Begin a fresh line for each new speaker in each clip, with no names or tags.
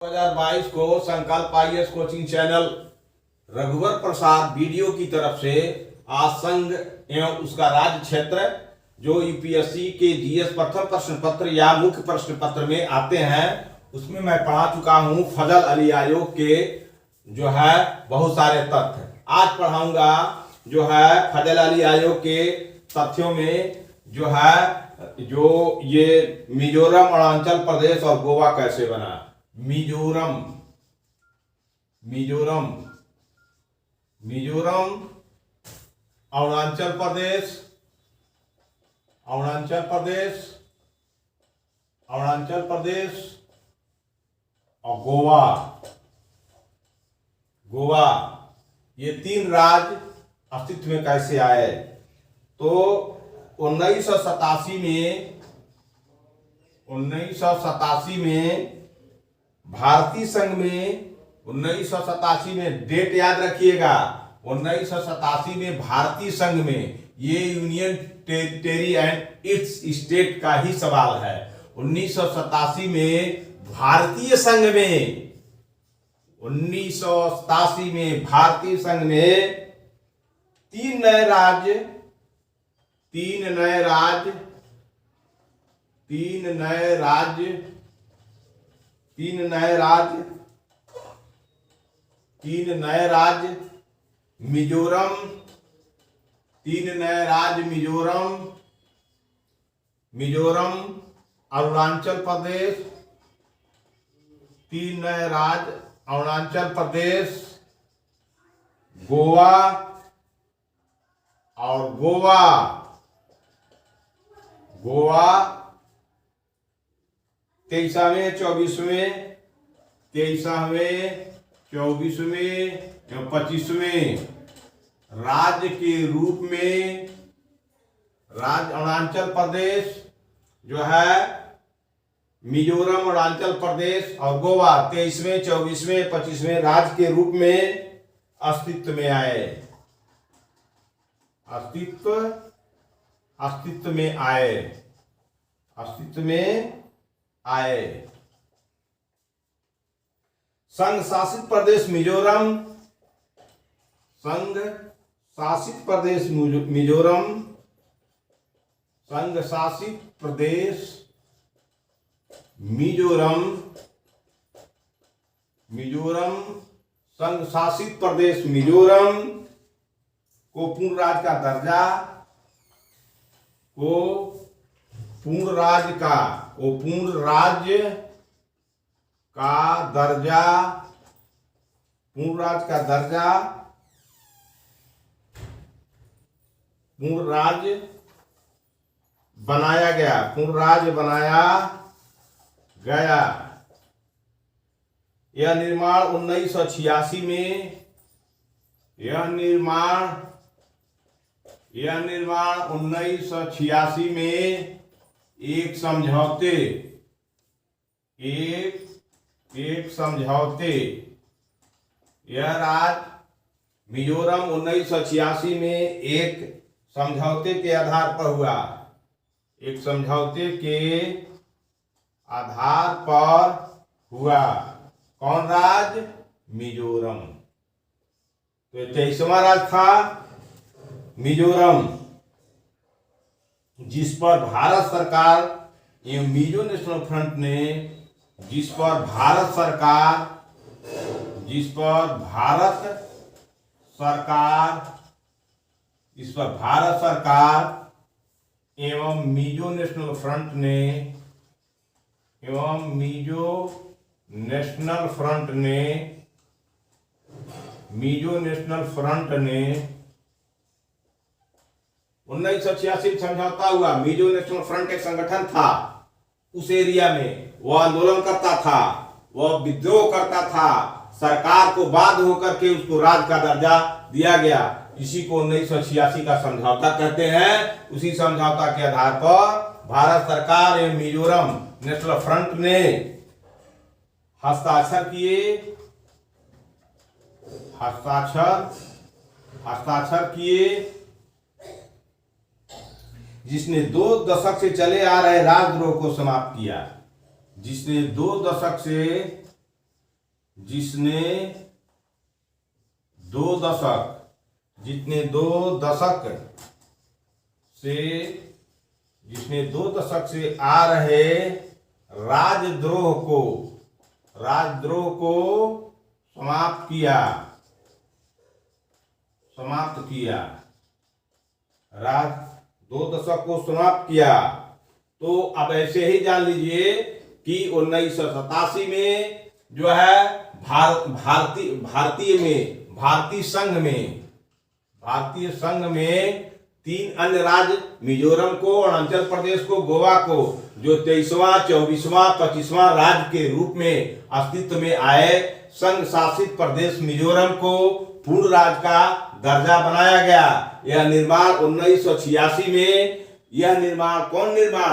2022 को संकल्प IAS coaching channel रघुवर प्रसाद video की तरफ से आज संघ एवं उसका राज्य क्षेत्र जो यूपीएससी के जीएस प्रथम प्रश्न पत्र या मुख्य प्रश्न पत्र में आते हैं उसमें मैं पढ़ा चुका हूं फजल अली आयोग के जो है बहुत सारे तथ्य। आज पढ़ाऊंगा जो है फजल अली आयोग के तथ्यों में जो है जो ये मिजोरम अरुणाचल प्रदेश और गोवा कैसे बना। मिजोरम अरुणाचल प्रदेश और गोवा ये तीन राज्य अस्तित्व में कैसे आए। तो 1987 में भारतीय संघ में 1987 में डेट याद रखिएगा। 1987 में भारतीय संघ में ये union territory and it's state का ही सवाल है। 1987 में भारतीय संघ में 1987 में भारतीय संघ में तीन नए राज्य मिजोरम, अरुणाचल प्रदेश, तीन नए राज्य अरुणाचल प्रदेश, गोवा और गोवा 23वें 24वें 25वें राज्य के रूप में राज्य अरुणाचल प्रदेश जो है मिजोरम, अरुणाचल प्रदेश और गोवा 23वें 24वें 25वें राज्य के रूप में अस्तित्व में आए। अस्तित्व में आए। संघ शासित प्रदेश मिजोरम, संघ शासित प्रदेश मिजोरम को पूर्ण राज्य का दर्जा बनाया गया। यह निर्माण 1986 में एक समझौते यह राज्य मिजोरम 1986 में एक समझौते के आधार पर हुआ। कौन राज्य? मिजोरम। तो 23वां राज्य था मिजोरम, जिस पर भारत सरकार एवं मिजो नेशनल फ्रंट ने जिस पर भारत सरकार एवं मिजो नेशनल फ्रंट ने 1986 में समझौता हुआ। मिजो नेशनल फ्रंट एक संगठन था उस एरिया में, वह आंदोलन करता था, वह विद्रोह करता था, सरकार को बाध्य होकर के उसको राज्य का दर्जा दिया गया। इसी को 1986 का समझौता कहते हैं। उसी समझौता के आधार पर भारत सरकार एवं मिजोरम नेशनल फ्रंट ने हस्ताक्षर किए, जिसने 2 दशक से चले आ रहे राजद्रोह को समाप्त किया। जिसने 2 दशक से जिसने 2 दशक से आ रहे राजद्रोह को समाप्त किया। राज 2 दशक को समाप्त किया। तो अब ऐसे ही जान लीजिए कि 1987 में जो है भारतीय संघ में 3 अन्य राज्य, मिजोरम को, अरुणाचल प्रदेश को, गोवा को, जो 23वां, 24वां, 25वां राज्य के रूप में अस्तित्व में आए, संघ शासित प्रदेश मिजोरम को पूर्ण राज्य का दर्जा बनाया गया। यह निर्माण 1986 में,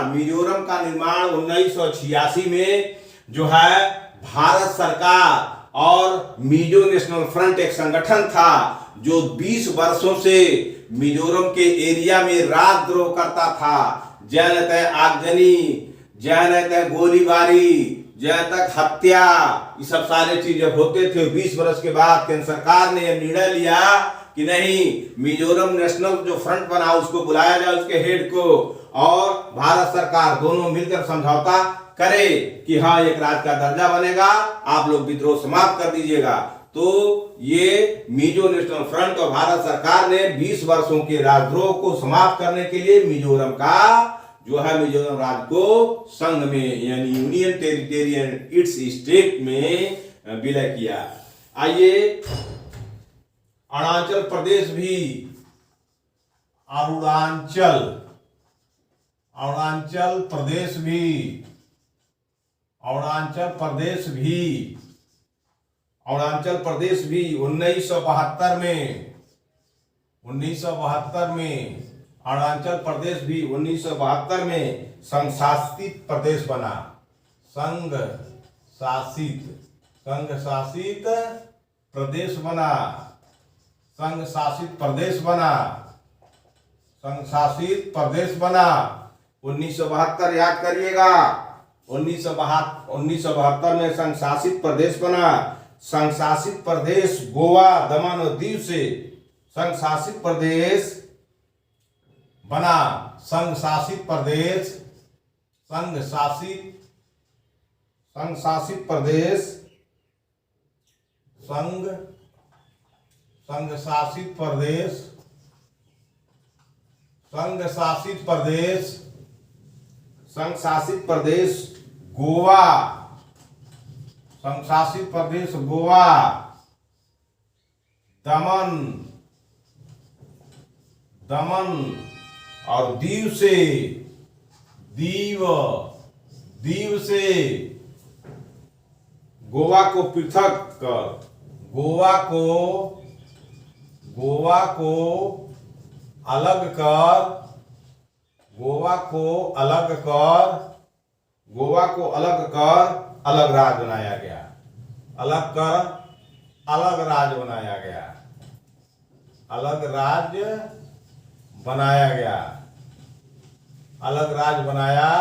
मिजोरम का निर्माण 1986 में जो है भारत सरकार और मिजो नेशनल फ्रंट एक संगठन था जो 20 वर्षों से मिजोरम के एरिया में राजद्रोह करता था। जहाँ तक आगजनी, जहाँ तक गोलीबारी, जहाँ तक हत्या, ये सब सारे चीजें होते थे। 20 वर्ष के बाद केंद्र सरकार ने यह निर्णय लिया कि नहीं, मिजोरम नेशनल जो फ्रंट बना उसको बुलाया जाए, उसके हेड को, और भारत सरकार दोनों मिलकर समझौता करे कि हाँ एक राज्य का दर्जा बनेगा, आप लोग विद्रोह समाप्त कर दीजिएगा। तो ये मिजो नेशनल फ्रंट और भारत सरकार ने 20 वर्षों के राजद्रोह को समाप्त करने के लिए मिजोरम राज्य को संघ में यानी यूनियन टेरिटोरियल इट्स स्टेट में विलय किया। आइए अरुणाचल प्रदेश भी 1972 में अरुणाचल प्रदेश भी 1972 में संघ शासित प्रदेश बना। संघ शासित प्रदेश बना 1972, याद करिएगा। 1972 में संघ शासित प्रदेश बना। संघ शासित प्रदेश गोवा, दमन और दीव से संघ शासित प्रदेश बना। संघ शासित प्रदेश गोवा, दमन और दीव से गोवा को पृथक कर, गोवा को अलग कर, अलग राज्य बनाया गया। अलग राज्य बनाया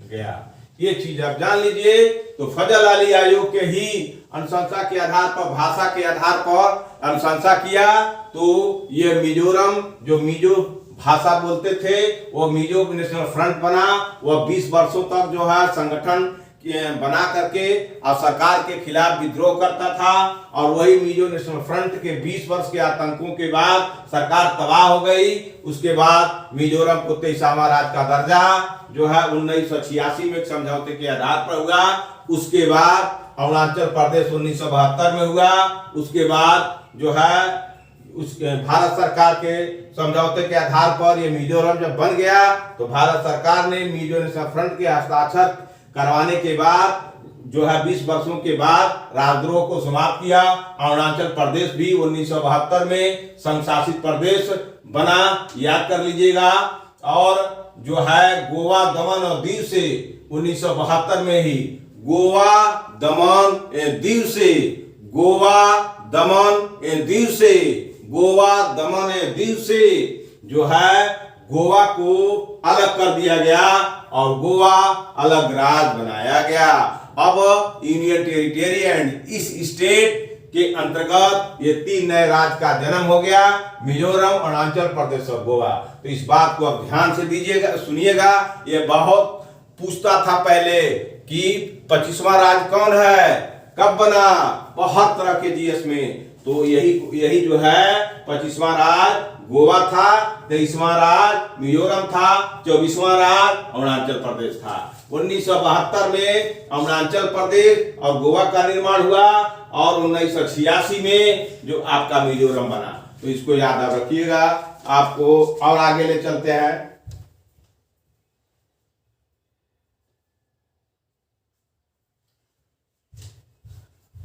गया। ये चीज आप जान लीजिए। तो फजल अली आयोग के ही अनुशंसा के आधार पर, भाषा के आधार पर अनुशंसा किया। तो ये मिजोरम जो मिजो भाषा बोलते थे वो मिजो नेशनल फ्रंट बना। वह 20 वर्षों तक जो है संगठन बना करके और सरकार के खिलाफ विद्रोह करता था। और वही मिजो नेशनल फ्रंट के 20 वर्ष के आतंकों के बाद सरकार तबाह हो गई। उसके बाद मिजोरम को 23वां राज्य का दर्जा जो है 1986 में समझौते के आधार पर हुआ। उसके बाद अरुणाचल प्रदेश 1972 में हुआ। उसके बाद जो है उसके भारत सरकार के समझौते के आधार पर ये मिजोरम जब बन गया तो भारत सरकार ने मिजो नेशनल फ्रंट के हस्ताक्षर करवाने के बाद जो है 20 वर्षों के बाद राजद्रोह को समाप्त किया। अरुणाचल प्रदेश भी 1972 में संघ शासित प्रदेश बना, याद कर लीजिएगा। और जो है गोवा, दमन और दीव से 1972 में ही गोवा, दमन एवं दीव से जो है गोवा को अलग कर दिया गया और गोवा अलग राज्य बनाया गया। अब यूनियन टेरिटरी एंड इस स्टेट के अंतर्गत ये 3 नए राज्य का जन्म हो गया, मिजोरम, अरुणाचल प्रदेश और गोवा। तो इस बात को अब ध्यान से दीजिएगा, सुनिएगा। ये बहुत पूछता था पहले कि 25वां राज्य कौन है, कब बना, बहुत तरह के जीएस में। तो यही जो है 25वां राज्य गोवा था, 23वां राज्य मिजोरम था, 24वां राज्य अरुणाचल प्रदेश था। 1972 में अरुणाचल प्रदेश और गोवा का निर्माण हुआ और 1986 में जो आपका मिजोरम बना। तो इसको याद रखिएगा। आपको और आगे ले चलते हैं।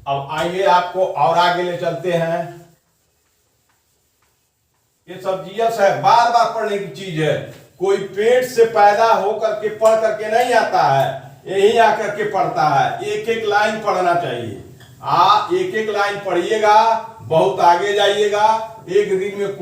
अब आइए आपको और आगे ले चलते हैं। ये सब जीएस है, बार बार पढ़ने की चीज है। कोई पेट से पैदा होकर के पढ़ करके नहीं आता है, यही आकर के पढ़ता है। एक एक लाइन पढ़ना चाहिए। एक एक लाइन पढ़िएगा, बहुत आगे जाइएगा। एक दिन में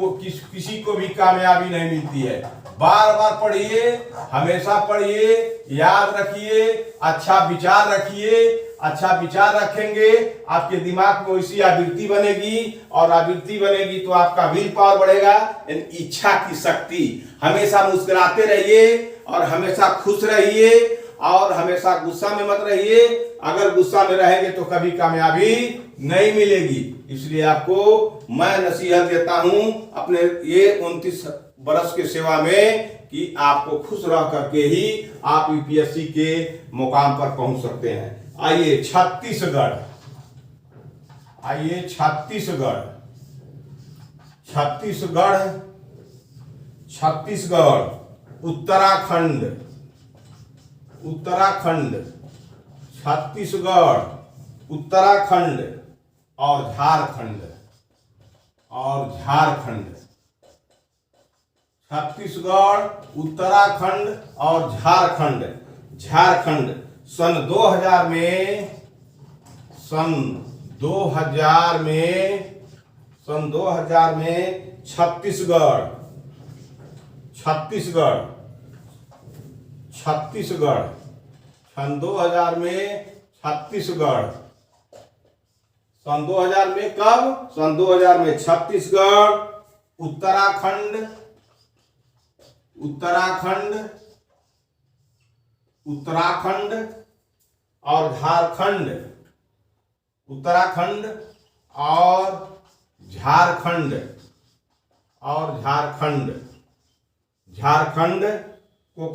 किसी को भी कामयाबी नहीं मिलती है। बार बार पढ़िए, हमेशा पढ़िए, याद रखिए, अच्छा विचार रखिए। अच्छा विचार रखेंगे, आपके दिमाग में वैसी आवृत्ति बनेगी, और आवृत्ति बनेगी तो आपका विल पावर बढ़ेगा, इच्छा की शक्ति। हमेशा मुस्कुराते रहिए और हमेशा खुश रहिए और हमेशा गुस्सा में मत रहिए। अगर गुस्सा में रहेंगे तो कभी कामयाबी नहीं मिलेगी। इसलिए आपको मैं नसीहत देता हूं अपने ये 29 वर्ष के सेवा में कि आपको खुश रह करके ही आप यूपीएससी के मुकाम पर पहुंच सकते हैं। आइए छत्तीसगढ़, छत्तीसगढ़, उत्तराखंड, छत्तीसगढ़, उत्तराखंड और झारखंड, छत्तीसगढ़, उत्तराखंड और झारखंड सन 2000 में छत्तीसगढ़ सन 2000 में छत्तीसगढ़, सन 2000 में कब? सन 2000 में छत्तीसगढ़, उत्तराखंड और झारखंड, उत्तराखंड और झारखंड को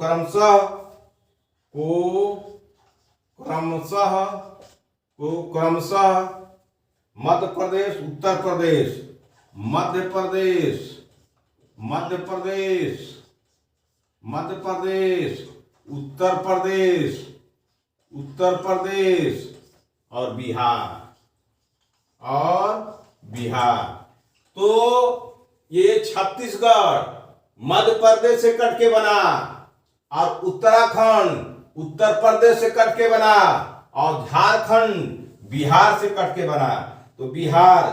क्रमशः मध्य प्रदेश, उत्तर प्रदेश, मध्य प्रदेश, उत्तर प्रदेश और बिहार। तो ये छत्तीसगढ़ मध्य प्रदेश से कट के बना और उत्तराखंड उत्तर प्रदेश से कट के बना और झारखंड बिहार से कट के बना। तो बिहार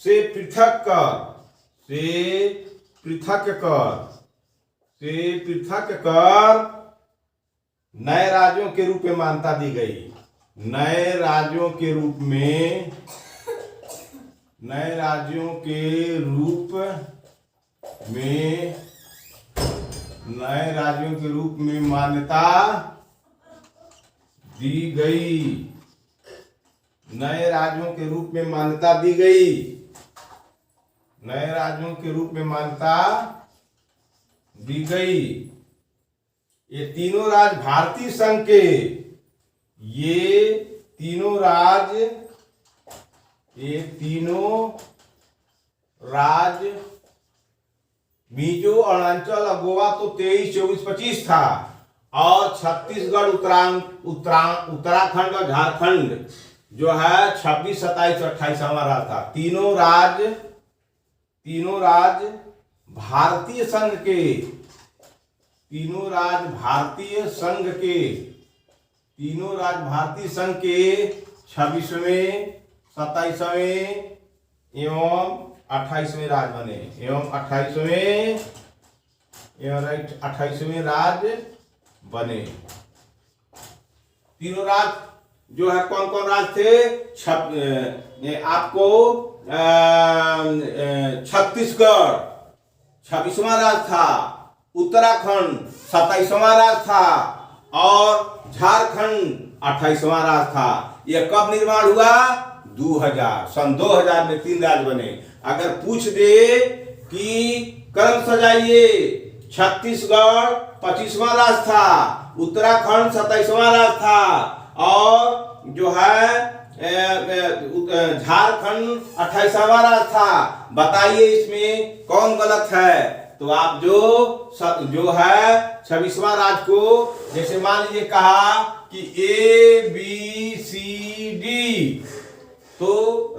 से पृथक कर नए राज्यों के रूप में मान्यता दी गई। नए राज्यों के रूप में मान्यता दी गई। नए राज्यों के रूप में मान्यता दी गई। ये तीनों राज्य भारतीय संघ के, ये तीनों राज्य मिजो, अरुणाचल और गोवा तो 23, 24, 25 था, और छत्तीसगढ़, उत्तराखंड और झारखंड जो है 26, 27 और 28वां राज्य था। तीनों राज्य भारतीय संघ के, 26वें, 27वें एवं 28वें राज्य बने, 28वें राज्य बने। तीनों राज्य जो है कौन कौन राज थे, आपको छत्तीसगढ़ 26वां राज था, उत्तराखंड 27वां राज था और झारखंड 28वां राज था। यह कब निर्माण हुआ? 2000, सन 2000 में 3 राज्य बने। अगर पूछ दे कि क्रम सजाइए, छत्तीसगढ़ 25वां राज था, उत्तराखंड 27वां राज था और जो है झारखंड 28वां राज था, बताइए इसमें कौन गलत है? तो आप जो है 26वां राज को, जैसे मान लीजिए कहा कि ABCD, तो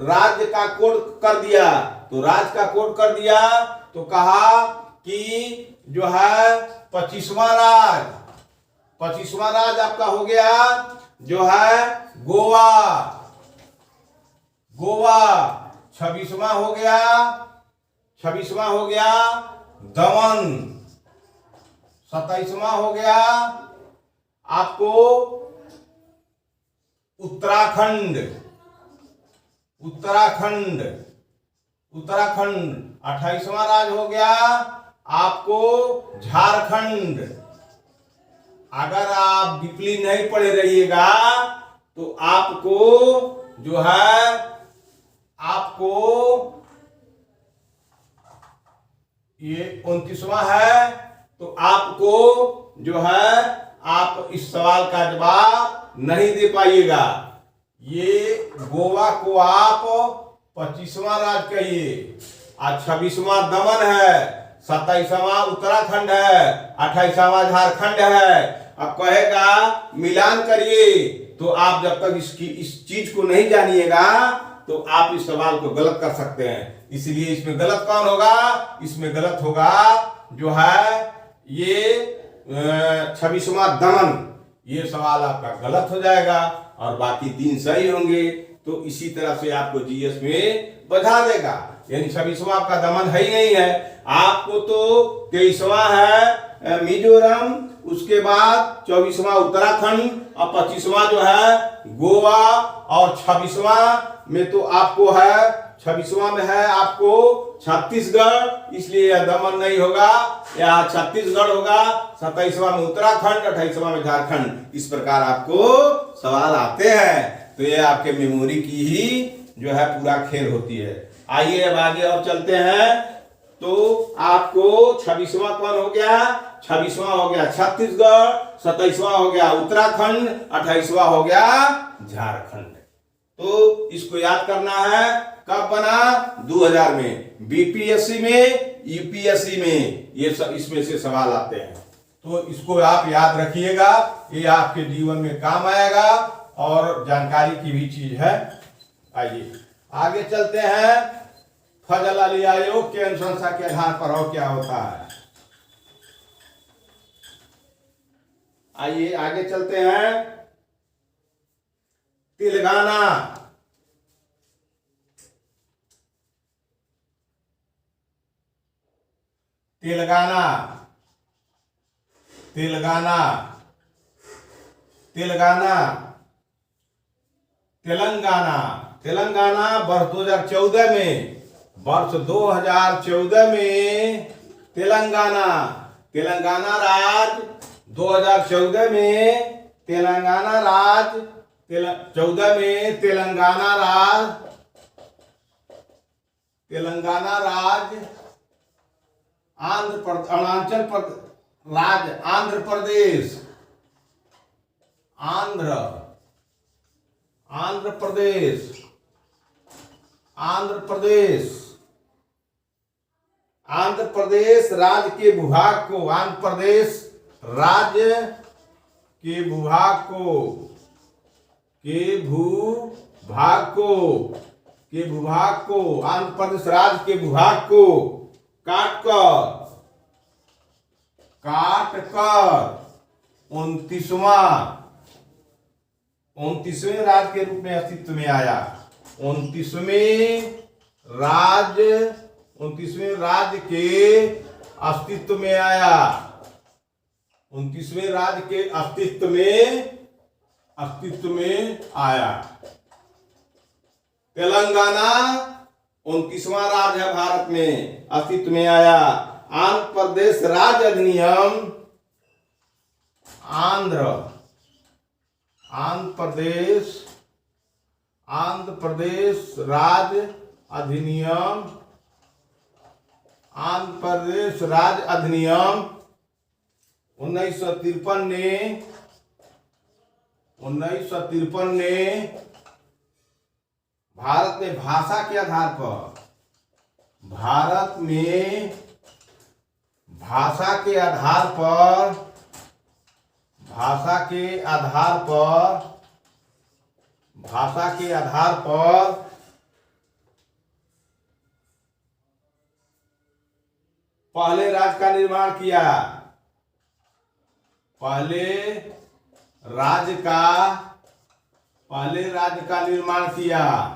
राज्य का कोड कर दिया, तो राज्य का कोड कर दिया तो कहा कि जो है 25वां राज आपका हो गया जो है गोवा। 26वां हो गया दमन। 27वां हो गया आपको उत्तराखंड। 28वां राज हो गया आपको झारखंड। अगर आप डीपली नहीं पढ़े रहिएगा तो आपको जो है ये 29वां है, तो आपको जो है आप इस सवाल का जवाब नहीं दे पाइएगा। ये गोवा को आप 25वां राज कहिए, आज 26वां दमन है, 27वां उत्तराखंड है, 28वां झारखंड है। अब कहेगा मिलान करिए, तो आप जब तक इस चीज को नहीं जानिएगा तो आप इस सवाल को गलत कर सकते हैं। इसलिए इसमें गलत कौन होगा? इसमें गलत होगा जो है ये 26वां दमन। ये सवाल आपका गलत हो जाएगा और बाकी 3 सही होंगे। तो इसी तरह से आपको जीएस में बता देगा। यानी 26वां आपका दमन है ही नहीं है। आपको तो 23वां है मिजोरम, उसके बाद 24वां उत्तराखंड और 25वां जो है गोवा और 26वां में तो आपको है 26वां में है आपको छत्तीसगढ़, इसलिए यह दमन नहीं होगा, यह छत्तीसगढ़ होगा। 27वां में उत्तराखंड, 28वां में झारखंड। इस प्रकार आपको सवाल आते हैं। तो ये आपके मेमोरी की ही जो है पूरा खेल होती है। आइए अब आगे और चलते हैं। तो आपको 26वां कौन हो गया? 26वां हो गया छत्तीसगढ़, 27वां हो गया उत्तराखंड, 28वां हो गया झारखंड। तो इसको याद करना है। कब बना? 2000 में। बीपीएससी में, यूपीएससी में ये सब इसमें से सवाल आते हैं। तो इसको आप याद रखिएगा, ये आपके जीवन में काम आएगा और जानकारी की भी चीज है। आइए आगे चलते हैं। फजल अली आयोग के अनुशंसा के आधार पर और क्या होता है। आइए आगे चलते हैं। तेलंगाना, तेलंगाना, तेलंगाना, तेलंगाना, तेलंगाना, तेलंगाना वर्ष 2014 में, वर्ष 2014 में तेलंगाना, तेलंगाना राज्य 2014 में तेलंगाना राज्य 14 में तेलंगाना राज्य अरुणाचल राज्य आंध्र प्रदेश, आंध्र प्रदेश राज्य के भूभाग को, आंध्र प्रदेश राज्य के भूभाग को आंध्र प्रदेश राज्य के भूभाग को काटकर 29वें राज्य के रूप में अस्तित्व में आया। 29वें राज्य के अस्तित्व में आया। 29वें राज्य के अस्तित्व में अस्तित्व में आया। तेलंगाना 29वां राज्य है भारत में, अस्तित्व में आया। आंध्र प्रदेश राज्य अधिनियम, आंध्र प्रदेश राज्य अधिनियम, आंध्र प्रदेश राज्य अधिनियम 1953 ने भारत में भाषा के आधार पर, भारत में भाषा के आधार पर, भाषा के आधार पर, भाषा के आधार पर पहले राज्य का निर्माण किया। पहले राज्य का निर्माण किया।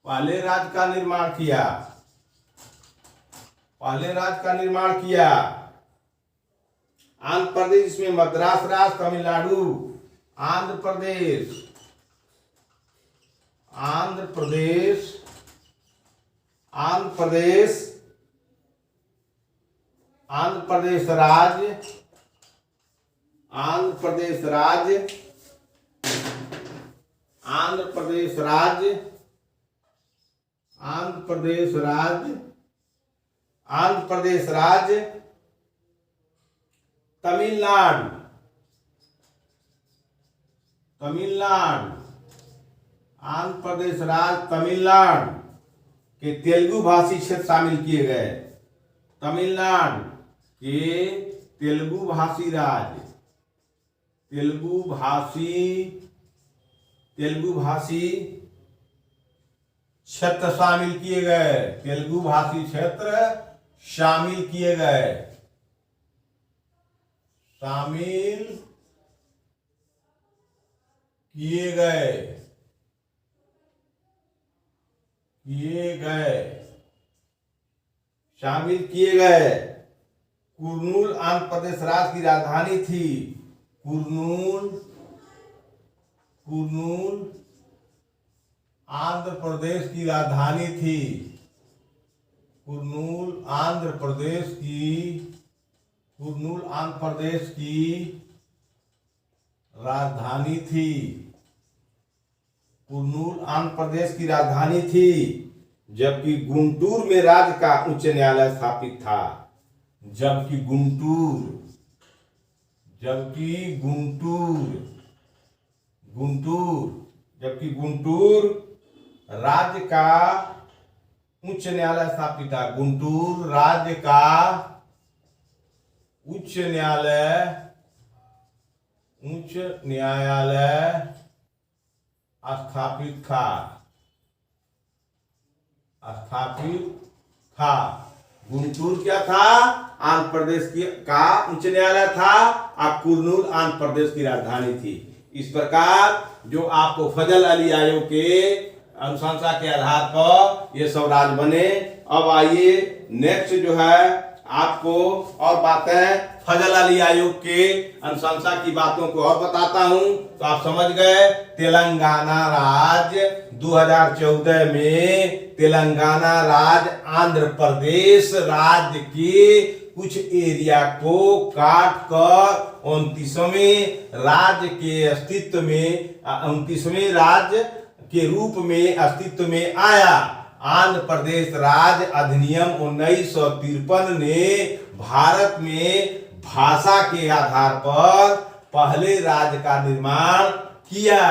पहले राज्य का निर्माण किया। पहले राज्य का निर्माण किया। आंध्र प्रदेश, इसमें मद्रास राज्य, तमिलनाडु, आंध्र प्रदेश, आंध्र प्रदेश, आंध्र प्रदेश, आंध्र प्रदेश राज्य, आंध्र प्रदेश राज्य, आंध्र प्रदेश राज्य, आंध्र प्रदेश राज्य, आंध्र प्रदेश राज्य, तमिलनाडु, तमिलनाडु, आंध्र प्रदेश राज्य तमिलनाडु के तेलुगु भाषी क्षेत्र शामिल किए गए। तमिलनाडु के तेलुगु भाषी राज्य, तेलुगु भाषी क्षेत्र शामिल किए गए। तेलुगु भाषी क्षेत्र शामिल किए गए। शामिल किए गए, शामिल किए गए। कुर्नूल आंध्र प्रदेश राज्य की राजधानी थी। कुर्नूल आंध्र प्रदेश की राजधानी थी। कुर्नूल आंध्र प्रदेश की राजधानी थी। कुर्नूल आंध्र प्रदेश की राजधानी थी। जबकि गुंटूर में राज्य का उच्च न्यायालय स्थापित था। जबकि गुंटूर राज्य का उच्च न्यायालय स्थापित था। गुंटूर राज्य का उच्च न्यायालय स्थापित था। गुंटूर क्या था? आंध्र प्रदेश का उच्च न्यायालय था। और कुर्नूल आंध्र प्रदेश की राजधानी थी। इस प्रकार जो आपको फजल अली आयोग के अनुशंसा के आधार पर ये सब राज्य बने। अब आइए नेक्स्ट जो है आपको और बातें फजल अली आयोग के अनुशंसा की बातों को और बताता हूं। तो आप समझ गए, तेलंगाना राज्य 2014 में तेलंगाना राज्य आंध्र प्रदेश राज्य के कुछ एरिया को काट कर 29वें राज्य के अस्तित्व में 29वें राज्य के रूप में अस्तित्व में आया। आंध्र प्रदेश राज्य अधिनियम 1953 ने भारत में भाषा के आधार पर पहले राज्य का निर्माण किया।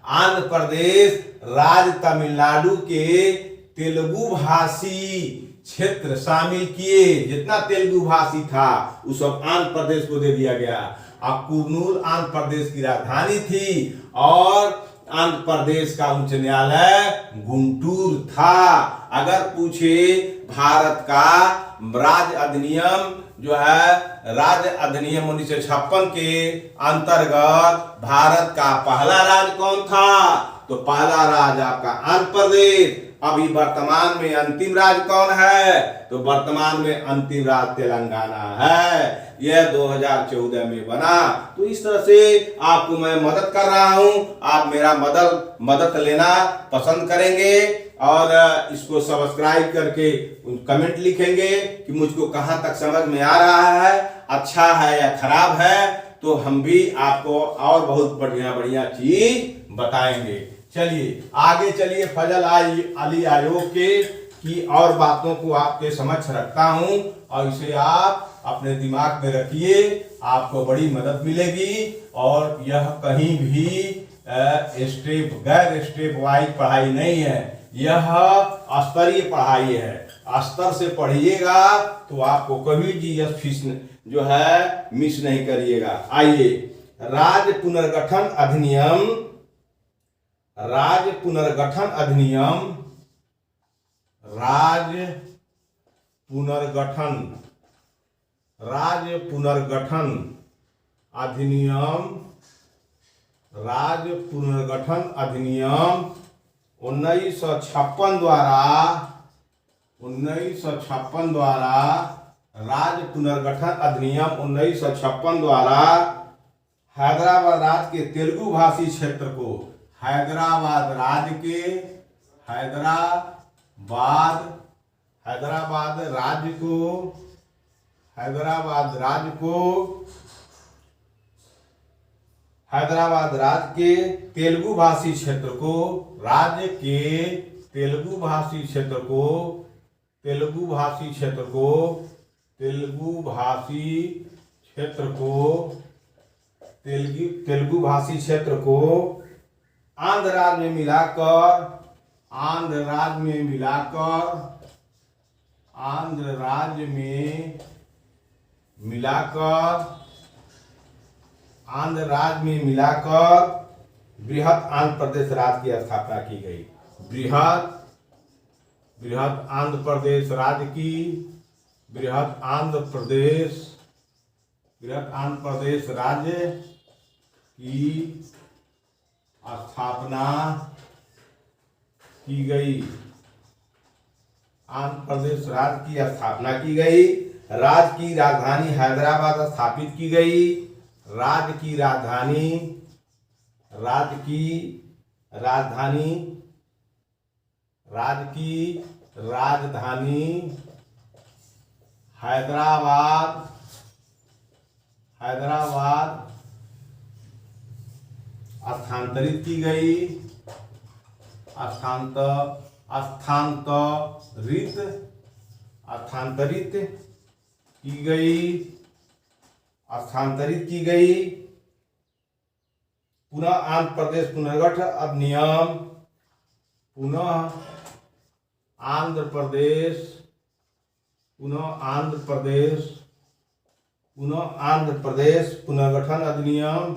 आंध्र प्रदेश राज्य तमिलनाडु के तेलुगु भाषी क्षेत्र शामिल किए। जितना तेलुगु भाषी था उस सब आंध्र प्रदेश को दे दिया गया। अब कुर्नूल आंध्र प्रदेश की राजधानी थी और आंध्र प्रदेश का उच्च न्यायालय गुंटूर था। अगर पूछे भारत का राज्य अधिनियम जो है, राज्य अधिनियम 1956 के अंतर्गत भारत का पहला राज्य कौन था? तो पहला राज्य आपका आंध्र प्रदेश। अभी वर्तमान में अंतिम राज्य कौन है? तो वर्तमान में अंतिम राज्य तेलंगाना है। यह 2014 में बना। तो इस तरह से आपको मैं मदद कर रहा हूं, आप मेरा मदद लेना पसंद करेंगे और इसको सब्सक्राइब करके कमेंट लिखेंगे कि मुझको कहां तक समझ में आ रहा है, अच्छा है या खराब है, तो हम भी आपको और बहुत बढ़िया बढ़िया चीज बताएंगे। चलिए आगे चलिए, फजल अली आयोग की और बातों को आपके समक्ष रखता हूं और इसे आप अपने दिमाग में रखिए, आपको बड़ी मदद मिलेगी। और यह कहीं भी गैर स्टेप वाइज पढ़ाई नहीं है, यह स्तरीय पढ़ाई है। स्तर से पढ़िएगा तो आपको कभी जीएस फीस जो है मिस नहीं करिएगा। आइए, राज्य पुनर्गठन अधिनियम, राज्य पुनर्गठन अधिनियम, राज्य पुनर्गठन अधिनियम, राज्य पुनर्गठन अधिनियम 1956 द्वारा राज्य पुनर्गठन अधिनियम 1956 द्वारा हैदराबाद राज्य के तेलुगु भाषी क्षेत्र को, हैदराबाद राज्य के हैदराबाद राज्य के तेलुगु भाषी क्षेत्र को, राज्य के तेलुगु भाषी क्षेत्र को, तेलुगु भाषी क्षेत्र को आंध्र राज्य में मिलाकर, आंध्र राज्य में मिलाकर बृहद आंध्र प्रदेश राज्य की स्थापना की गई। बृहद आंध्र प्रदेश राज्य की, बृहद आंध्र प्रदेश राज्य की स्थापना की गई। आंध्र प्रदेश राज्य की स्थापना की गई। राज्य की राजधानी हैदराबाद स्थापित की गई। राज्य की राजधानी हैदराबाद स्थानांतरित की गई। स्थानांतरित की गई। पुनः आंध्र प्रदेश पुनर्गठन अधिनियम, पुनः आंध्र प्रदेश पुनर्गठन अधिनियम,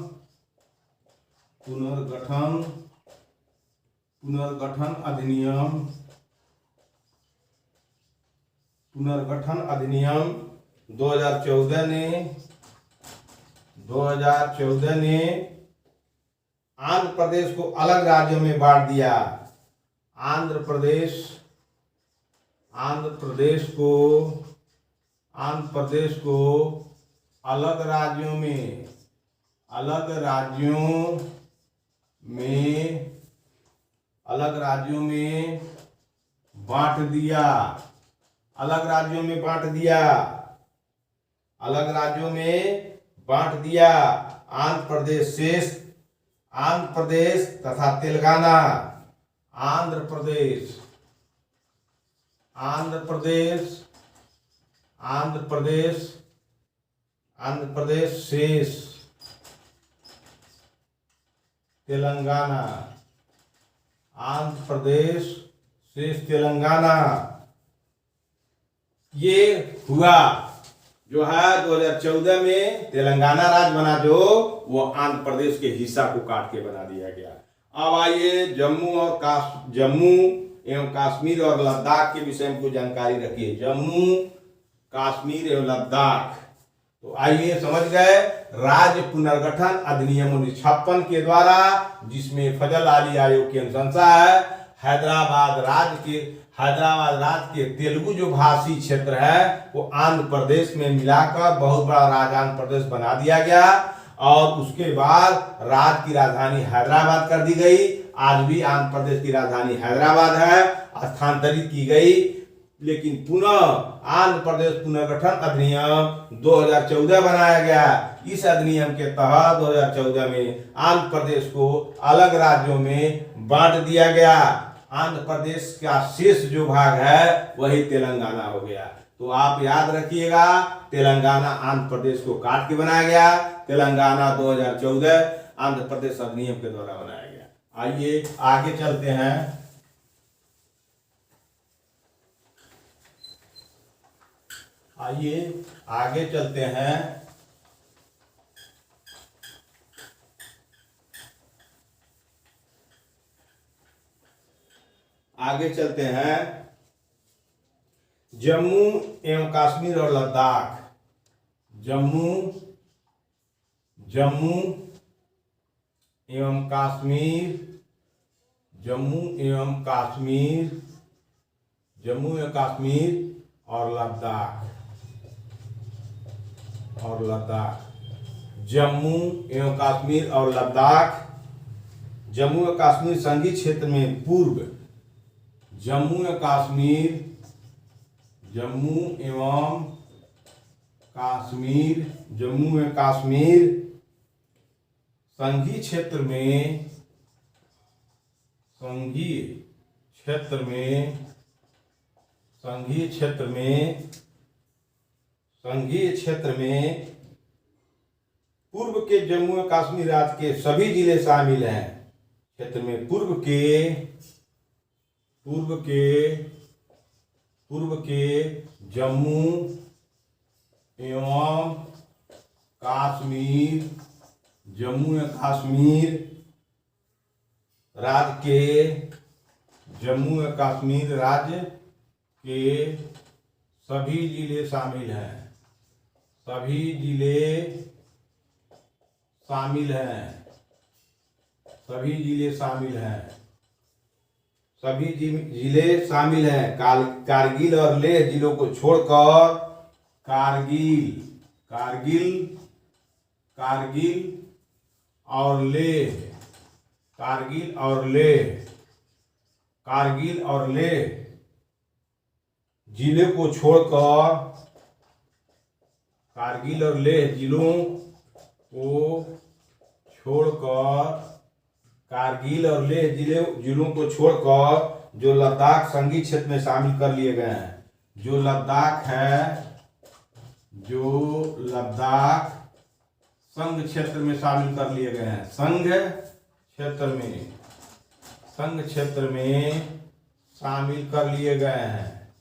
पुनर्गठन अधिनियम 2014 ने आंध्र प्रदेश को अलग राज्यों में बांट दिया। आंध्र प्रदेश को अलग राज्यों में बांट दिया। अलग राज्यों में बांट दिया। आंध्र प्रदेश तथा तेलंगाना, आंध्र प्रदेश शेष तेलंगाना, आंध्र प्रदेश शेष तेलंगाना। ये हुआ जो है 2014 में तेलंगाना राज्य बना, जो वो आंध्र प्रदेश के हिस्सा को काट के बना दिया गया। अब आइए जम्मू एवं कश्मीर और लद्दाख के विषय में कुछ जानकारी रखिए। जम्मू कश्मीर एवं लद्दाख, तो आइए समझ गए। राज्य पुनर्गठन अधिनियम 1956 के द्वारा, जिसमें फजल अली आयोग की अनुशंसा है, हैदराबाद राज्य के तेलुगु जो भाषी क्षेत्र है वो आंध्र प्रदेश में मिलाकर बहुत बड़ा राज्य आंध्र प्रदेश बना दिया गया और उसके बाद राज्य की राजधानी हैदराबाद कर दी गई। आज भी आंध्र प्रदेश की राजधानी हैदराबाद है, स्थानांतरित की गई। लेकिन पुनः आंध्र प्रदेश पुनर्गठन अधिनियम 2014 बनाया गया। इस अधिनियम के तहत 2014 में आंध्र प्रदेश को अलग राज्यों में बांट दिया गया। आंध्र प्रदेश का शेष जो भाग है वही तेलंगाना हो गया। तो आप याद रखिएगा, तेलंगाना आंध्र प्रदेश को काट के बनाया गया। तेलंगाना 2014 आंध्र प्रदेश अधिनियम के द्वारा बनाया गया। आइए आगे चलते हैं। आगे चलते हैं। जम्मू एवं कश्मीर और लद्दाख। जम्मू एवं कश्मीर और लद्दाख। जम्मू एवं कश्मीर और लद्दाख। जम्मू एवं कश्मीर संघीय क्षेत्र में पूर्व। जम्मू एवं कश्मीर संघीय क्षेत्र में पूर्व के जम्मू एवं कश्मीर राज्य के सभी जिले शामिल हैं। क्षेत्र में पूर्व के जम्मू एवं कश्मीर राज्य के सभी जिले शामिल हैं। सभी जिले शामिल हैं। कारगिल और लेह जिलों को छोड़कर कारगिल और लेह जिले को छोड़कर जो लद्दाख संघीय क्षेत्र में शामिल कर लिए गए हैं। जो लद्दाख संघ क्षेत्र में शामिल कर लिए गए हैं। संघ क्षेत्र में शामिल कर लिए गए हैं।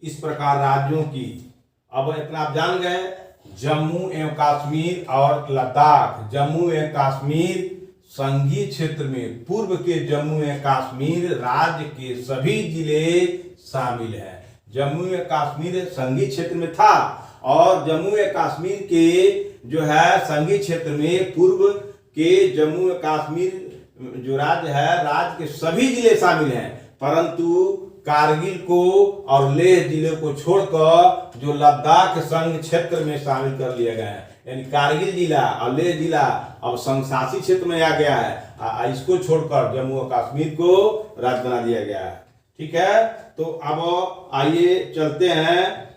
इस प्रकार राज्यों की, अब इतना आप जान गए, जम्मू एवं कश्मीर और लद्दाख। जम्मू एवं कश्मीर संघीय क्षेत्र में पूर्व के जम्मू एवं कश्मीर राज्य के सभी जिले शामिल हैं। जम्मू एवं कश्मीर संघीय क्षेत्र में था और जम्मू एवं कश्मीर के जो है संघीय क्षेत्र में पूर्व के जम्मू एवं कश्मीर जो राज्य है, राज्य के सभी जिले शामिल हैं, परंतु कारगिल को और लेह जिले को छोड़कर जो लद्दाख संघ क्षेत्र में शामिल कर लिए गए हैं। यानी कारगिल जिला और लेह जिला अब संघ शासित क्षेत्र में आ गया है। इसको छोड़कर जम्मू और कश्मीर को राज्य बना दिया गया है। ठीक है, तो अब आइए चलते हैं।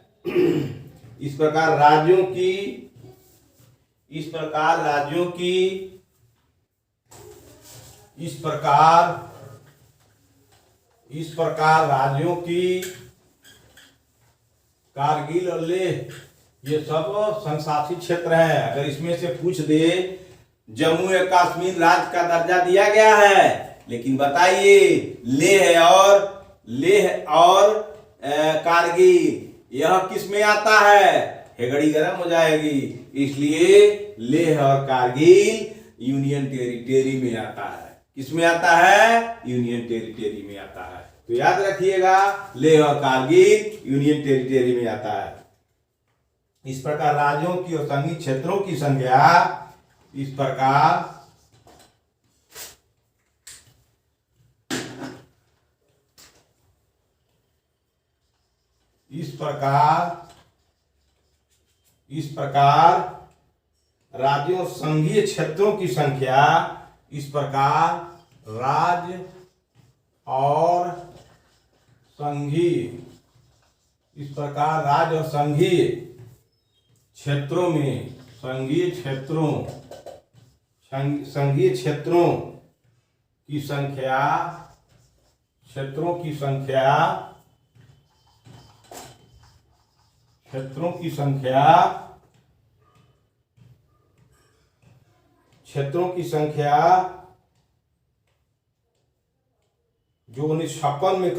इस प्रकार राज्यों की कारगिल और लेह ये सब संघ शासित क्षेत्र है। अगर इसमें से पूछ दे जम्मू एवं कश्मीर राज्य का दर्जा दिया गया है, लेकिन बताइए लेह और कारगिल यह किस में आता है? हेगड़ी गर्म हो जाएगी। इसलिए लेह और कारगिल यूनियन टेरिटरी में आता है। किस में आता है? यूनियन टेरिटरी में आता है। तो याद रखिएगा लेह और कारगिल यूनियन टेरिटरी में आता है। इस प्रकार राज्यों की और संघीय क्षेत्रों की संख्या इस प्रकार राज्यों और संघीय क्षेत्रों की संख्या इस प्रकार राज्य और संघीय क्षेत्रों में संघीय क्षेत्रों की संख्या क्षेत्रों की संख्या जो 1956 में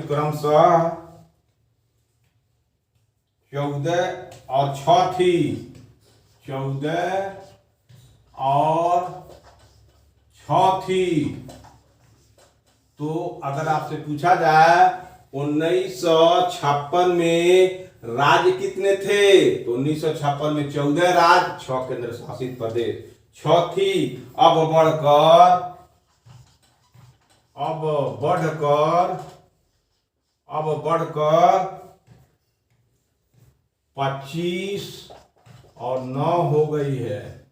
क्रमशः 14 और 6 थी। 14 और 6 थी। तो अगर आपसे पूछा जाए 1956 में राज्य कितने थे, तो 1956 में 14 राज्य, 6 केंद्र शासित प्रदेश, 6 थी। अब बढ़कर 25 और 9 हो गई है।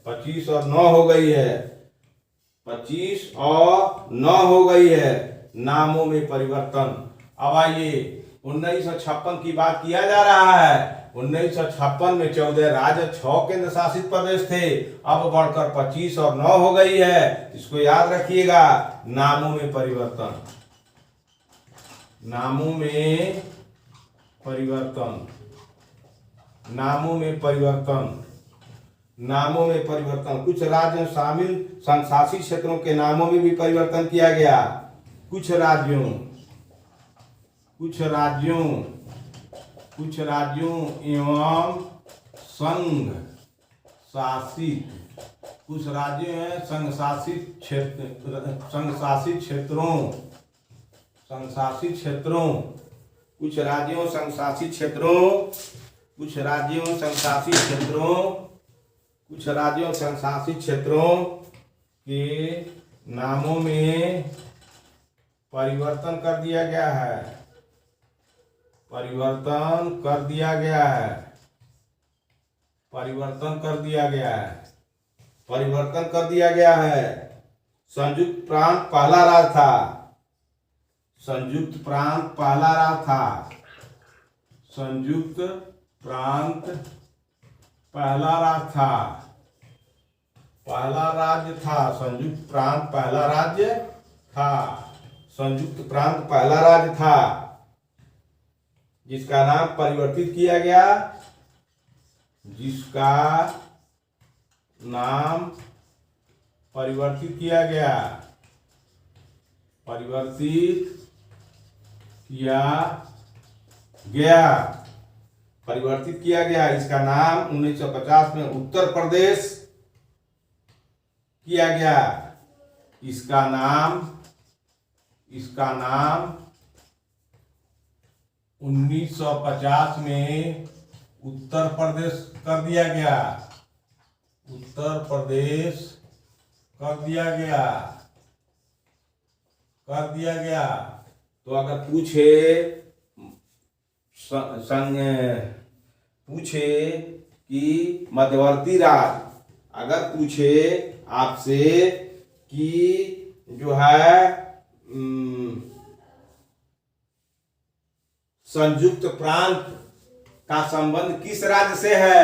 25 और 9 हो गई है। 25 और 9 हो गई है। नामों में परिवर्तन। अब आइए 1956 की बात किया जा रहा है। 1956 में 14 राज्य, 6 केंद्र शासित प्रदेश थे। अब बढ़कर 25 और 9 हो गई है। इसको याद रखिएगा। नामों में परिवर्तन। कुछ राज्यों शामिल संशासित क्षेत्रों के नामों में भी परिवर्तन किया गया। कुछ राज्यों एवं संघ शासित क्षेत्रों के नामों में परिवर्तन कर दिया गया है। संयुक्त प्रांत पहला राज्य था। संयुक्त प्रांत पहला राज्य था। संयुक्त प्रांत पहला राज्य था। जिसका नाम परिवर्तित किया गया। परिवर्तित किया गया। इसका नाम 1950 में उत्तर प्रदेश किया गया। इसका नाम 1950 में उत्तर प्रदेश कर दिया गया। तो अगर पूछे कि मध्यवर्ती राज्य, अगर पूछे आपसे कि जो है संयुक्त प्रांत का संबंध किस राज्य से है,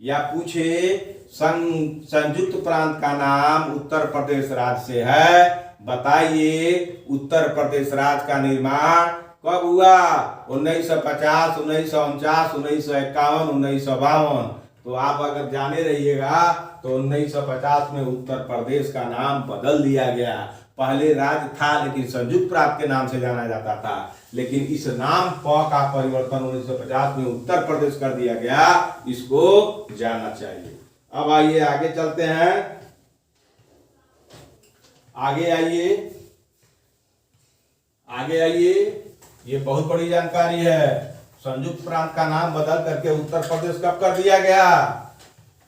या पूछे संयुक्त प्रांत का नाम उत्तर प्रदेश राज्य से है, बताइए उत्तर प्रदेश राज्य का निर्माण कब हुआ? 1950, 1949, 1951, 1952। तो आप अगर जाने रहिएगा तो 1950 में उत्तर प्रदेश का नाम बदल दिया गया। पहले राज्य था लेकिन संयुक्त प्रांत के नाम से जाना जाता था। लेकिन इस नाम प का परिवर्तन 1950 में उत्तर प्रदेश कर दिया गया, इसको जानना चाहिए। अब आइए आगे चलते हैं, आगे आइए, ये बहुत बड़ी जानकारी है। संयुक्त प्रांत का नाम बदल करके उत्तर प्रदेश कब कर दिया गया?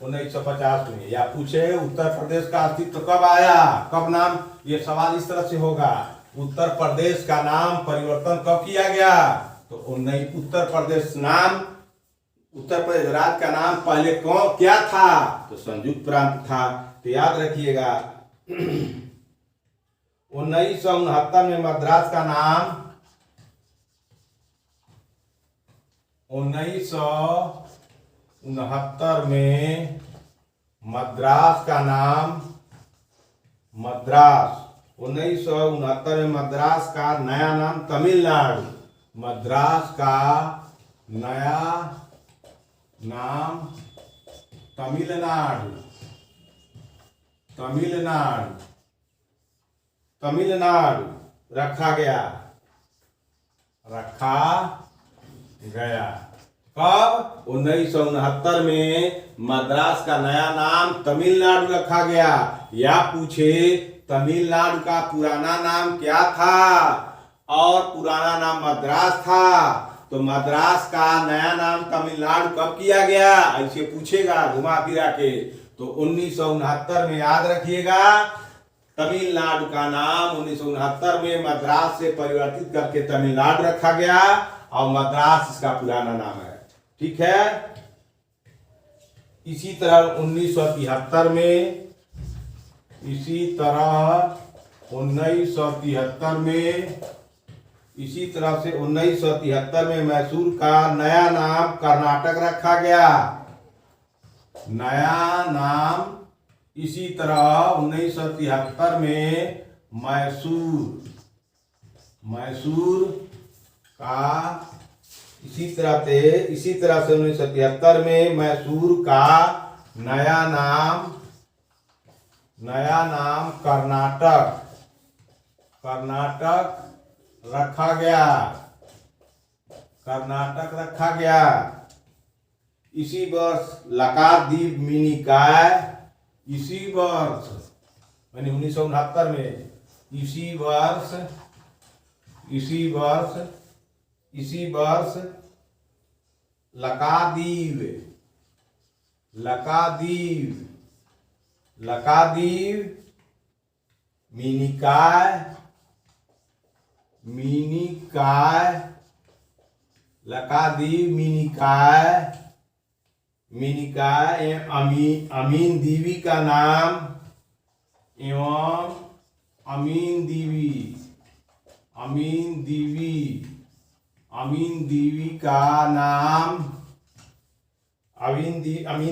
1950 में। या पूछे उत्तर प्रदेश का अस्तित्व कब आया, कब नाम, ये सवाल इस तरह से होगा, उत्तर प्रदेश का नाम परिवर्तन कब किया गया? तो उत्तर प्रदेश नाम, उत्तर प्रदेश राज्य का नाम पहले कौन क्या था? तो संयुक्त प्रांत था। तो याद रखिएगा 1969 में मद्रास का नाम, 1969 में मद्रास का नाम, मद्रास 1969 में मद्रास का नया नाम तमिलनाडु, मद्रास का नया नाम तमिलनाडु, तमिलनाडु रखा गया, कब? 1969 में मद्रास का नया नाम तमिलनाडु रखा गया। या पूछे तमिलनाडु का पुराना नाम क्या था? और पुराना नाम मद्रास था, तो मद्रास का नया नाम तमिलनाडु कब किया गया? ऐसे पूछेगा घुमा फिरा के। तो 1969 में याद रखिएगा, तमिलनाडु का नाम 1969 में मद्रास से परिवर्तित करके तमिलनाडु रखा गया, और मद्रास इसका पुराना नाम है। ठीक है। इसी तरह 1973 में, इसी तरह से 1973 में मैसूर का नया नाम कर्नाटक रखा गया, नया नाम। इसी तरह 1973 में मैसूर का, इसी तरह से 1973 में मैसूर का नया नाम कर्नाटक रखा गया। इसी वर्ष लक्षद्वीप मिनिकाय, इसी वर्ष यानी 1969 में, इसी वर्ष लक्षद्वीप मिनिकाय अमीन दीवी का नाम, एवं अमीन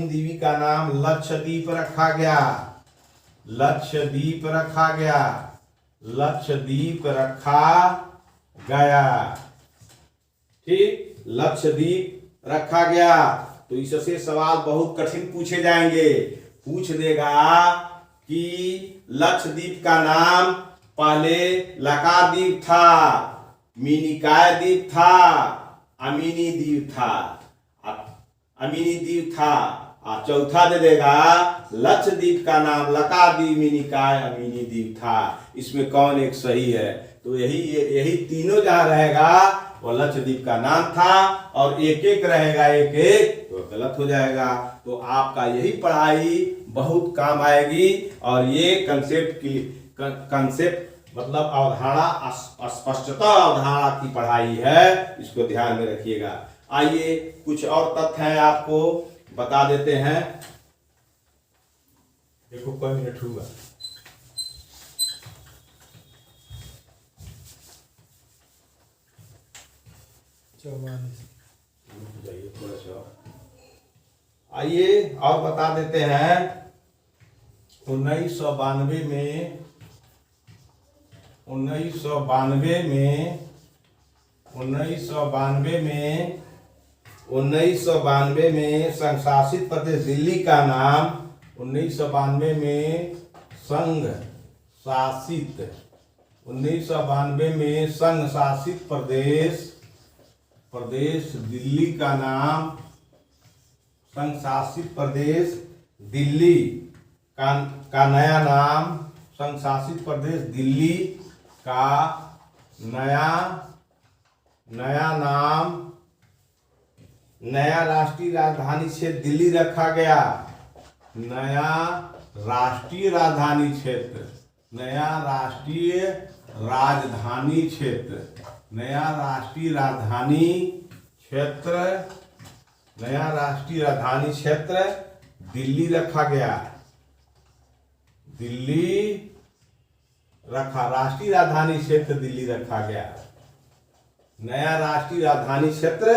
दीवी का नाम लक्षद्वीप रखा गया। ठीक, लक्षद्वीप रखा गया। तो इससे सवाल बहुत कठिन पूछे जाएंगे। पूछ देगा कि लक्षद्वीप का नाम पहले लक्षद्वीप था, मिनिकाय द्वीप था, अमीनी द्वीप था। और चौथा दे देगा लक्षद्वीप का नाम लक्षद्वीप, मिनिकाय, अमीनी द्वीप था। इसमें कौन एक सही है? तो यही तीनों जहां रहेगा वो लक्षद्वीप का नाम था, और एक एक रहेगा, एक तो गलत हो जाएगा। तो आपका यही पढ़ाई बहुत काम आएगी। और ये कंसेप्ट मतलब अवधारणा, स्पष्टता अवधारणा की पढ़ाई है, इसको ध्यान में रखिएगा। आइए कुछ और तथ्य हैं आपको बता देते हैं। देखो कोई मिनट हुआ, आइए और बता देते हैं। 1992 में संघ-शासित प्रदेश दिल्ली का नाम, 1992 में संघ-शासित 1992 में संघ शासित प्रदेश दिल्ली का नाम, संघ शासित प्रदेश दिल्ली का नया नाम, संघ शासित प्रदेश दिल्ली का नया नाम, नया राष्ट्रीय राजधानी क्षेत्र दिल्ली रखा गया। नया राष्ट्रीय राजधानी क्षेत्र, नया राष्ट्रीय राजधानी क्षेत्र, नया राष्ट्रीय राजधानी क्षेत्र, नया राष्ट्रीय राजधानी क्षेत्र दिल्ली रखा गया। दिल्ली रखा, राष्ट्रीय राजधानी क्षेत्र दिल्ली रखा गया। नया राष्ट्रीय राजधानी क्षेत्र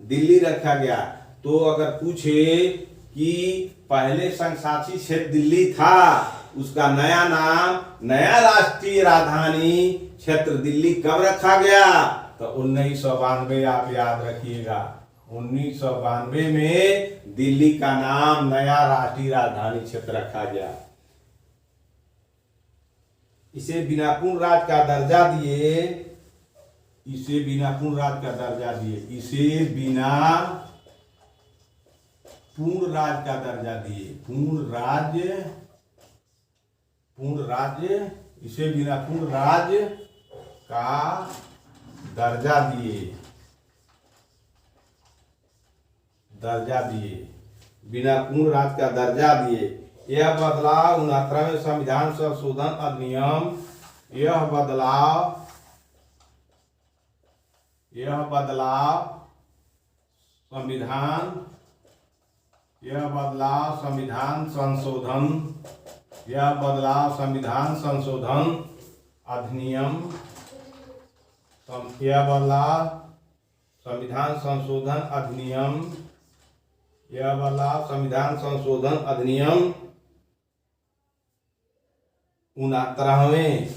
दिल्ली रखा गया। तो अगर पूछे कि पहले संघ शासित क्षेत्र दिल्ली था, उसका नया नाम नया राष्ट्रीय राजधानी क्षेत्र दिल्ली कब रखा गया, तो 1992 आप याद रखिएगा। 1992 में दिल्ली का नाम नया राष्ट्रीय राजधानी क्षेत्र रखा गया। इसे बिना पूर्ण राज्य का दर्जा दिए, इसे बिना पूर्ण राज्य का दर्जा दिए, इसे बिना पूर्ण राज्य का दर्जा दिए, पूर्ण राज्य, इसे बिना पूर्ण राज्य का दर्जा दिए, बिना पूर्ण राज्य का दर्जा दिए। यह बदलाव 69वें संविधान संशोधन अधिनियम, यह बदलाव संविधान संशोधन अधिनियम, यह बदलाव संविधान संशोधन अधिनियम 69वें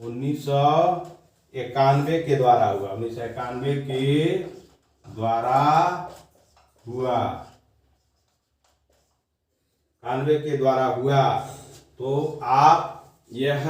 1991 के द्वारा हुआ, 1991 के द्वारा हुआ। तो आप यह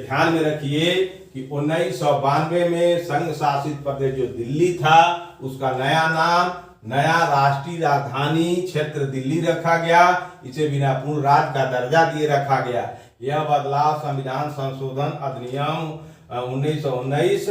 ध्यान में रखिए कि 1992 में संघ शासित प्रदेश जो दिल्ली था, उसका नया नाम नया राष्ट्रीय राजधानी क्षेत्र दिल्ली रखा गया। इसे बिना पूर्ण राज्य का दर्जा दिए रखा गया। यह बदलाव संविधान संशोधन अधिनियम 1919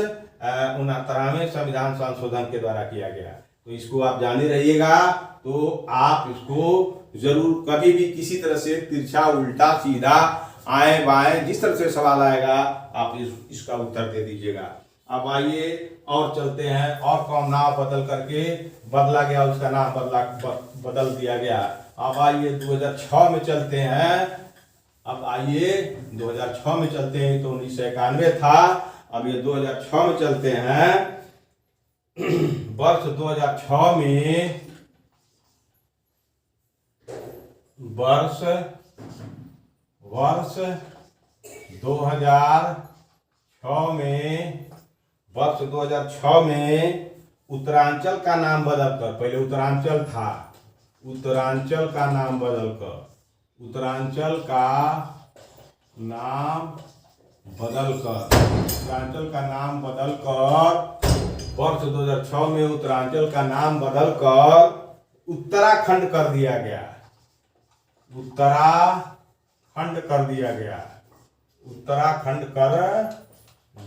69वें संविधान संशोधन के द्वारा किया गया। तो इसको आप जाने रहिएगा। तो आप इसको जरूर कभी भी किसी तरह से तिरछा उल्टा सीधा आए बाएं जिस तरह से सवाल आएगा आप इसका उत्तर दे दीजिएगा। अब आइए और चलते हैं। और कौन नाम बदला गया, उसका नाम बदल दिया गया। अब आइए 2006 में चलते हैं। अब आइए 2006 में चलते हैं। तो 1991 था, अब ये 2006 में चलते हैं। वर्ष 2006 में वर्ष 2006 में उत्तरांचल का नाम बदलकर, पहले उत्तरांचल था, उत्तरांचल का नाम बदलकर वर्ष 2006 में उत्तरांचल का नाम बदलकर उत्तराखंड कर दिया गया। उत्तराखंड कर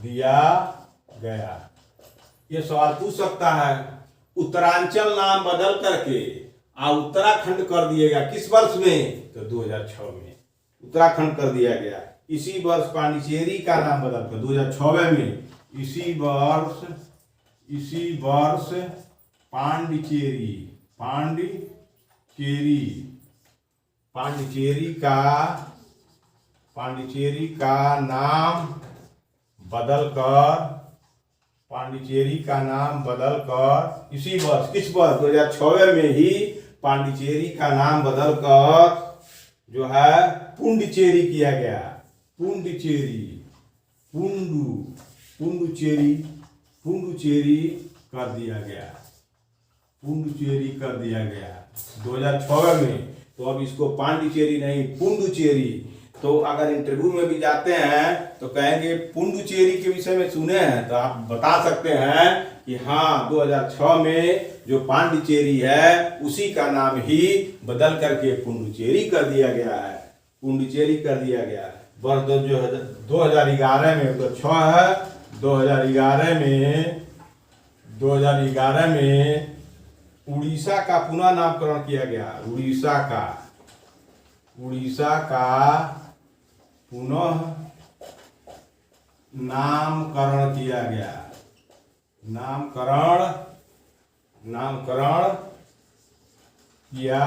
दिया गया। ये सवाल पूछ सकता है, उत्तरांचल नाम बदल करके उत्तराखंड कर दिया गया किस वर्ष में? तो 2006 में उत्तराखंड कर दिया गया। इसी वर्ष पांडिचेरी का नाम बदलकर 2006 में इसी वर्ष पांडिचेरी का नाम बदलकर इसी वर्ष, किस वर्ष? 2006 में ही पांडिचेरी का नाम बदलकर जो है पुंडुचेरी किया गया। पुंडुचेरी कर दिया गया। पुडुचेरी कर दिया गया 2006 में। तो अब इसको पांडिचेरी नहीं, पुडुचेरी। तो अगर इंटरव्यू में भी जाते हैं तो कहेंगे पुडुचेरी के विषय में सुने हैं, तो आप बता सकते हैं कि हाँ 2006 में जो पांडिचेरी है उसी का नाम ही बदल करके पुडुचेरी कर दिया गया है, पुडुचेरी कर दिया गया है। वर्ष 2011 में तो 6 है, 2011 में उड़ीसा का पुनः नामकरण किया गया। उड़ीसा का पुनः नामकरण किया गया। नामकरण किया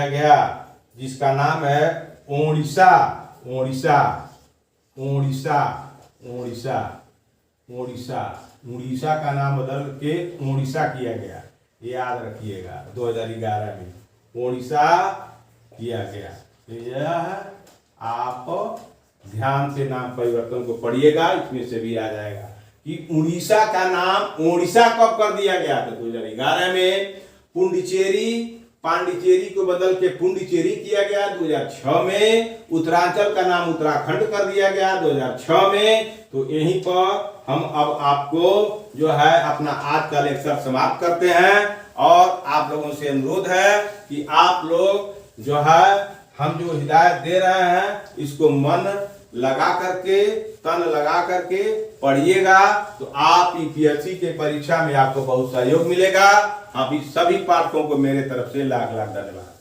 गया जिसका नाम है उड़ीसा का नाम बदल के उड़ीसा किया गया, याद रखिएगा। 2011 में उड़ीसा किया गया। तो यह आप ध्यान से नाम परिवर्तन को पढ़िएगा, इसमें से भी आ जाएगा कि उड़ीसा का नाम उड़ीसा कब कर दिया गया। तो 2011 में पांडिचेरी को बदल के पुडुचेरी किया गया। 2006 में उत्तरांचल का नाम उत्तराखंड कर दिया गया 2006 में। तो यहीं पर हम अब आपको जो है अपना आज का लेक्चर समाप्त करते हैं, और आप लोगों से अनुरोध है कि आप लोग जो है हम जो हिदायत दे रहे हैं इसको मन लगा करके, तन लगा करके पढ़िएगा, तो आप यूपीएससी के परीक्षा में आपको बहुत सहयोग मिलेगा। आप सभी पाठकों को मेरे तरफ से लाख लाख धन्यवाद।